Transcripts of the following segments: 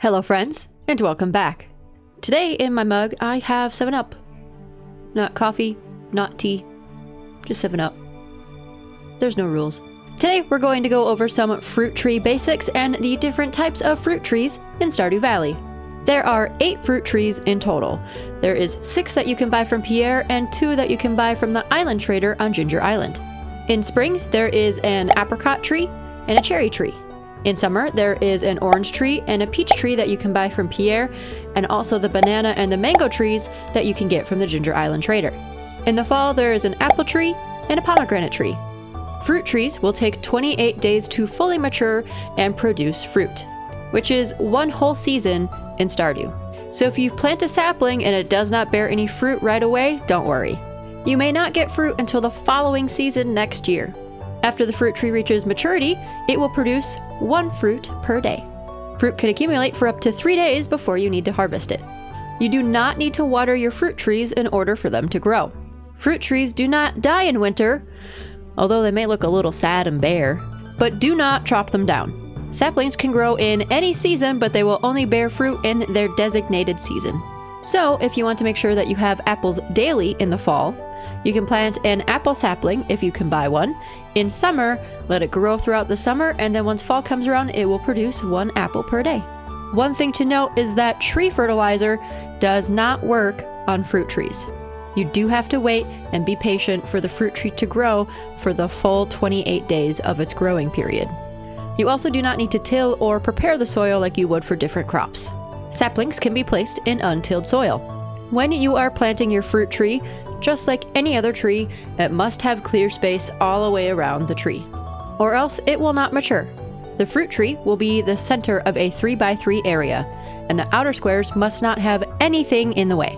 Hello friends, and welcome back. Today in my mug I have 7-Up. Not coffee, not tea, just 7-Up. There's no rules. Today we're going to go over some fruit tree basics and the different types of fruit trees in Stardew Valley. There are 8 fruit trees in total. There is 6 that you can buy from Pierre and 2 that you can buy from the island trader on Ginger Island. In spring, there is an apricot tree and a cherry tree. In summer, there is an orange tree and a peach tree that you can buy from Pierre, and also the banana and the mango trees that you can get from the Ginger Island trader. In the fall, there is an apple tree and a pomegranate tree. Fruit trees will take 28 days to fully mature and produce fruit, which is 1 whole season in Stardew. So if you plant a sapling and it does not bear any fruit right away, don't worry. You may not get fruit until the following season next year. After the fruit tree reaches maturity, it will produce 1 fruit per day. Fruit can accumulate for up to 3 days before you need to harvest it. You do not need to water your fruit trees in order for them to grow. Fruit trees do not die in winter, although they may look a little sad and bare, but do not chop them down. Saplings can grow in any season, but they will only bear fruit in their designated season. So if you want to make sure that you have apples daily in the fall, you can plant an apple sapling if you can buy one. In summer, let it grow throughout the summer, and then once fall comes around, it will produce 1 apple per day. One thing to note is that tree fertilizer does not work on fruit trees. You do have to wait and be patient for the fruit tree to grow for the full 28 days of its growing period. You also do not need to till or prepare the soil like you would for different crops. Saplings can be placed in untilled soil. When you are planting your fruit tree, just like any other tree, it must have clear space all the way around the tree, or else it will not mature. The fruit tree will be the center of a 3x3 area, and the outer squares must not have anything in the way.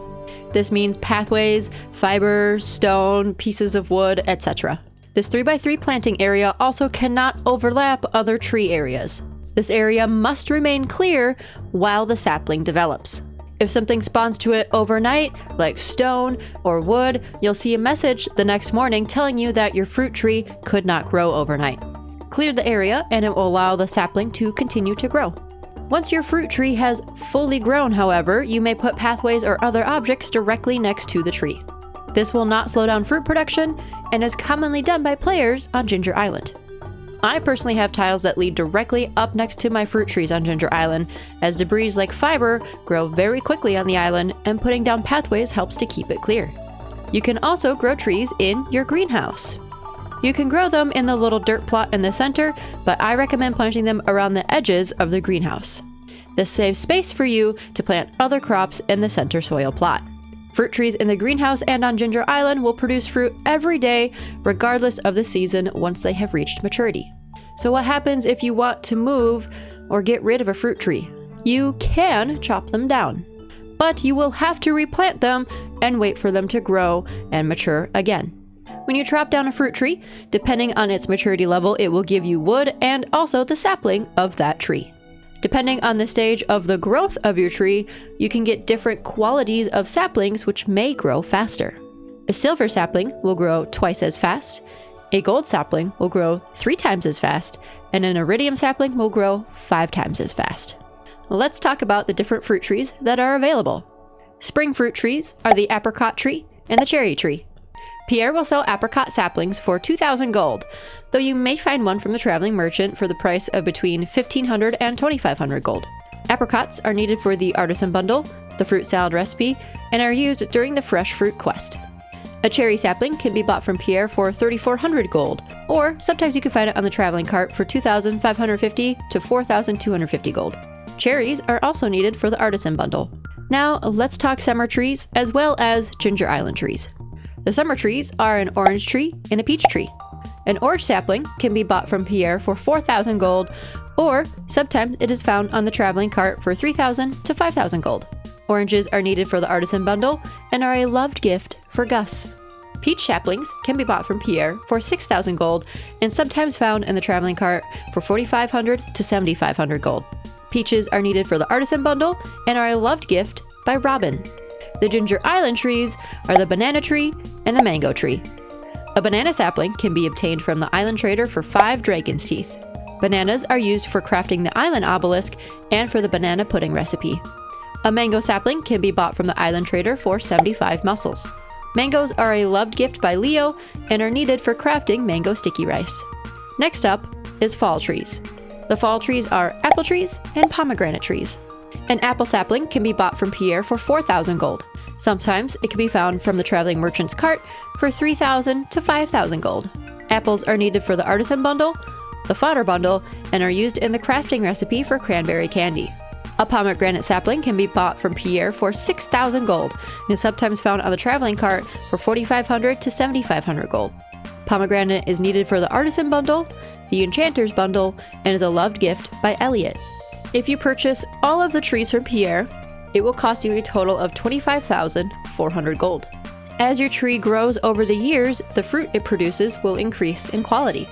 This means pathways, fiber, stone, pieces of wood, etc. This 3x3 planting area also cannot overlap other tree areas. This area must remain clear while the sapling develops. If something spawns to it overnight, like stone or wood, you'll see a message the next morning telling you that your fruit tree could not grow overnight. Clear the area and it will allow the sapling to continue to grow. Once your fruit tree has fully grown, however, you may put pathways or other objects directly next to the tree. This will not slow down fruit production and is commonly done by players on Ginger Island. I personally have tiles that lead directly up next to my fruit trees on Ginger Island, as debris like fiber grow very quickly on the island, and putting down pathways helps to keep it clear. You can also grow trees in your greenhouse. You can grow them in the little dirt plot in the center, but I recommend planting them around the edges of the greenhouse. This saves space for you to plant other crops in the center soil plot. Fruit trees in the greenhouse and on Ginger Island will produce fruit every day, regardless of the season, once they have reached maturity. So what happens if you want to move or get rid of a fruit tree? You can chop them down, but you will have to replant them and wait for them to grow and mature again. When you chop down a fruit tree, depending on its maturity level, it will give you wood and also the sapling of that tree. Depending on the stage of the growth of your tree, you can get different qualities of saplings which may grow faster. A silver sapling will grow twice as fast, a gold sapling will grow 3 times as fast, and an iridium sapling will grow 5 times as fast. Let's talk about the different fruit trees that are available. Spring fruit trees are the apricot tree and the cherry tree. Pierre will sell apricot saplings for 2,000 gold, though you may find one from the traveling merchant for the price of between 1,500 and 2,500 gold. Apricots are needed for the artisan bundle, the fruit salad recipe, and are used during the fresh fruit quest. A cherry sapling can be bought from Pierre for 3,400 gold, or sometimes you can find it on the traveling cart for 2,550 to 4,250 gold. Cherries are also needed for the artisan bundle. Now let's talk summer trees as well as Ginger Island trees. The summer trees are an orange tree and a peach tree. An orange sapling can be bought from Pierre for 4,000 gold, or sometimes it is found on the traveling cart for 3,000 to 5,000 gold. Oranges are needed for the artisan bundle and are a loved gift for Gus. Peach saplings can be bought from Pierre for 6,000 gold and sometimes found in the traveling cart for 4,500 to 7,500 gold. Peaches are needed for the artisan bundle and are a loved gift by Robin. The Ginger Island trees are the banana tree and the mango tree. A banana sapling can be obtained from the island trader for 5 dragon's teeth. Bananas are used for crafting the island obelisk and for the banana pudding recipe. A mango sapling can be bought from the island trader for 75 mussels. Mangoes are a loved gift by Leo and are needed for crafting mango sticky rice. Next up is fall trees. The fall trees are apple trees and pomegranate trees. An apple sapling can be bought from Pierre for 4,000 gold. Sometimes it can be found from the traveling merchant's cart for 3,000 to 5,000 gold. Apples are needed for the artisan bundle, the fodder bundle, and are used in the crafting recipe for cranberry candy. A pomegranate sapling can be bought from Pierre for 6,000 gold and is sometimes found on the traveling cart for 4,500 to 7,500 gold. Pomegranate is needed for the artisan bundle, the enchanter's bundle, and is a loved gift by Elliot. If you purchase all of the trees from Pierre, it will cost you a total of 25,400 gold. As your tree grows over the years, the fruit it produces will increase in quality.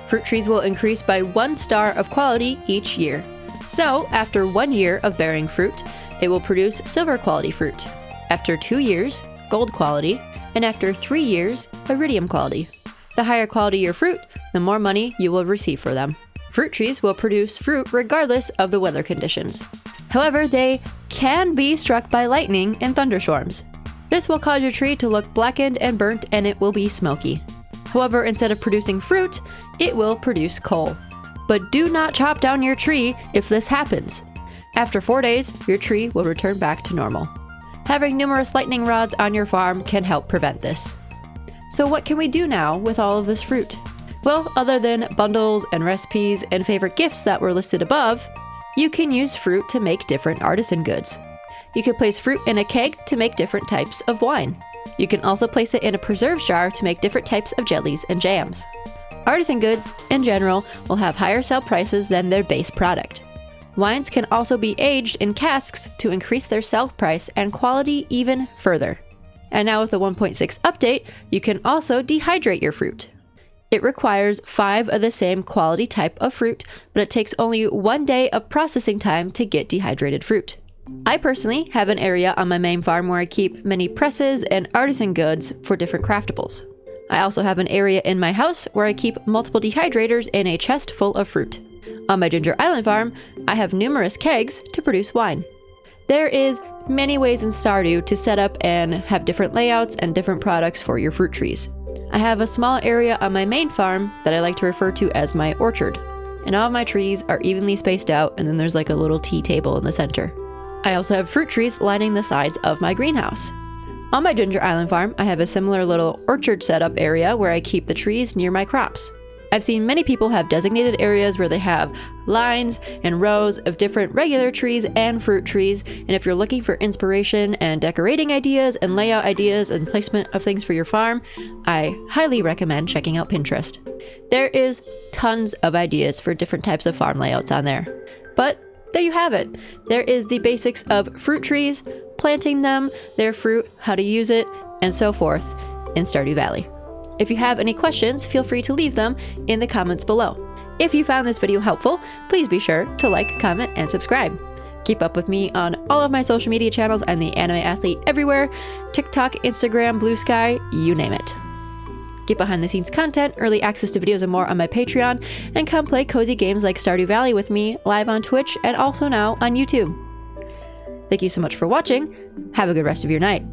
Fruit trees will increase by 1 star of quality each year. So, after 1 year of bearing fruit, it will produce silver quality fruit. After 2 years, gold quality, and after 3 years, iridium quality. The higher quality your fruit, the more money you will receive for them. Fruit trees will produce fruit regardless of the weather conditions. However, they can be struck by lightning and thunderstorms. This will cause your tree to look blackened and burnt, and it will be smoky. However, instead of producing fruit, it will produce coal. But do not chop down your tree if this happens. After 4 days, your tree will return back to normal. Having numerous lightning rods on your farm can help prevent this. So what can we do now with all of this fruit? Well, other than bundles and recipes and favorite gifts that were listed above, you can use fruit to make different artisan goods. You can place fruit in a keg to make different types of wine. You can also place it in a preserve jar to make different types of jellies and jams. Artisan goods, in general, will have higher sale prices than their base product. Wines can also be aged in casks to increase their sale price and quality even further. And now with the 1.6 update, you can also dehydrate your fruit. It requires 5 of the same quality type of fruit, but it takes only 1 day of processing time to get dehydrated fruit. I personally have an area on my main farm where I keep many presses and artisan goods for different craftables. I also have an area in my house where I keep multiple dehydrators in a chest full of fruit. On my Ginger Island farm, I have numerous kegs to produce wine. There is many ways in Stardew to set up and have different layouts and different products for your fruit trees. I have a small area on my main farm that I like to refer to as my orchard. And all of my trees are evenly spaced out, and then there's like a little tea table in the center. I also have fruit trees lining the sides of my greenhouse. On my Ginger Island farm, I have a similar little orchard setup area where I keep the trees near my crops. I've seen many people have designated areas where they have lines and rows of different regular trees and fruit trees, and if you're looking for inspiration and decorating ideas and layout ideas and placement of things for your farm, I highly recommend checking out Pinterest. There is tons of ideas for different types of farm layouts on there. But there you have it. There is the basics of fruit trees, planting them, their fruit, how to use it, and so forth in Stardew Valley. If you have any questions, feel free to leave them in the comments below. If you found this video helpful, please be sure to like, comment, and subscribe. Keep up with me on all of my social media channels. I'm the Anime Athlete everywhere. TikTok, Instagram, Blue Sky, you name it. Get behind the scenes content, early access to videos and more on my Patreon, and come play cozy games like Stardew Valley with me live on Twitch and also now on YouTube. Thank you so much for watching. Have a good rest of your night.